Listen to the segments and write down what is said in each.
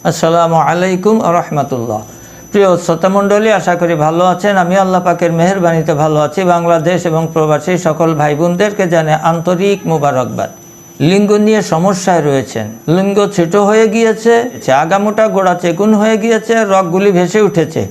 আসসালামু আলাইকুম ওয়া রাহমাতুল্লাহ। প্রিয় শ্রোতামণ্ডলী, আশা করি ভালো আছেন। আমি আল্লাহ পাকের মেহেরবানিতে ভালো আছি। বাংলাদেশ এবং প্রবাসী সকল ভাই বোনদেরকে জানাই আন্তরিক মোবারকবাদ। লিঙ্গ নিয়ে সমস্যায় রয়েছেন, লিঙ্গ ছোট হয়ে গিয়েছে, আগামোটা গোড়া চেগুন হয়ে গিয়েছে, রগগুলি ভেসে উঠেছে,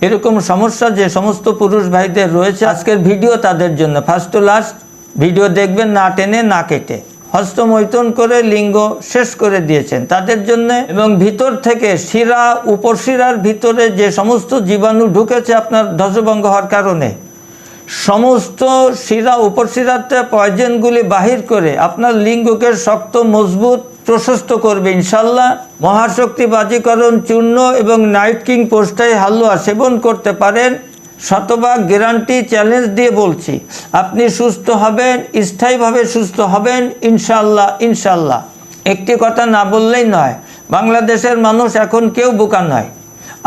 এরকম সমস্যা যে সমস্ত পুরুষ ভাইদের রয়েছে, আজকের ভিডিও তাদের জন্য। ফার্স্ট টু লাস্ট ভিডিও দেখবেন, না টেনে না কেটে। হস্তমৈথুন করে লিঙ্গ শেষ করে দিয়েছেন তাদের জন্য, এবং ভিতর থেকে শিরা উপশিরার ভিতরে যে সমস্ত জীবাণু ঢুকেছে আপনার ধ্বজভঙ্গ হওয়ার কারণে, সমস্ত শিরা উপশিরাতে পয়জনগুলি বাহির করে আপনার লিঙ্গকে শক্ত মজবুত প্রশস্ত করবে ইনশাল্লাহ। মহাশক্তি বাজিকরণ চূর্ণ এবং নাইট কিং পোস্টাই হালুয়া সেবন করতে পারেন, শতভাগ গ্যারান্টি চ্যালেঞ্জ দিয়ে বলছি। আপনি সুস্থ হবেন, স্থায়ীভাবে সুস্থ হবেন ইনশাল্লাহ ইনশাল্লাহ। একটি কথা না বললেই নয়, বাংলাদেশের মানুষ এখন কেউ বোকা নয়।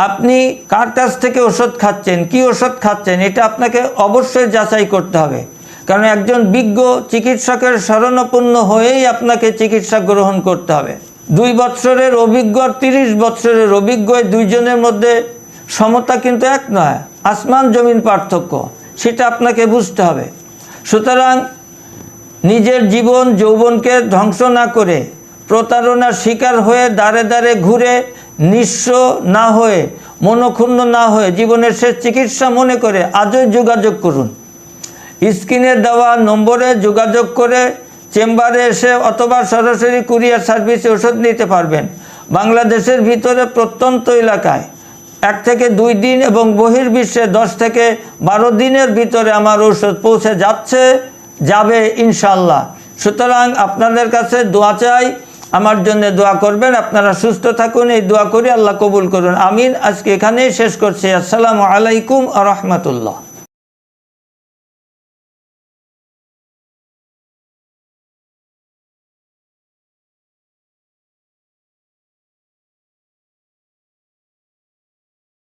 আপনি কার কাছ থেকে ওষুধ খাচ্ছেন, কি ওষুধ খাচ্ছেন, এটা আপনাকে অবশ্যই যাচাই করতে হবে। কারণ একজন বিজ্ঞ চিকিৎসকের শরণাপন্ন হয়েই আপনাকে চিকিৎসা গ্রহণ করতে হবে। 2 বছরের অভিজ্ঞ আর 30 বছরের অভিজ্ঞ, দুইজনের মধ্যে সমতা কিন্তু এক নয়, আসমান জমিন পার্থক্য, সেটা আপনাকে বুঝতে হবে। সুতরাং নিজের জীবন যৌবনকে ধ্বংস না করে, প্রতারণার শিকার হয়ে দাঁড়ে দাঁড়ে ঘুরে নিঃস্ব না হয়ে, মনক্ষুণ্ণ না হয়ে, জীবনের শেষ চিকিৎসা মনে করে আজই যোগাযোগ করুন। স্ক্রিনে দেওয়া নম্বরে যোগাযোগ করে চেম্বারে এসে অথবা সরাসরি কুরিয়ার সার্ভিসে ওষুধ নিতে পারবেন। বাংলাদেশের ভিতরে প্রত্যন্ত এলাকায় 1 থেকে 2 দিন এবং বহির্বিশ্বে 10 থেকে 12 দিনের ভিতরে আমার ঔষধ পৌঁছে যাবে ইনশাল্লাহ। সুতরাং আপনাদের কাছে দোয়া চাই, আমার জন্য দোয়া করবেন। আপনারা সুস্থ থাকুন, এই দোয়া করি আল্লাহ কবুল করুন, আমিন। আজকে এখানেই শেষ করছি। আসসালামু আলাইকুম ওয়া রাহমাতুল্লাহ।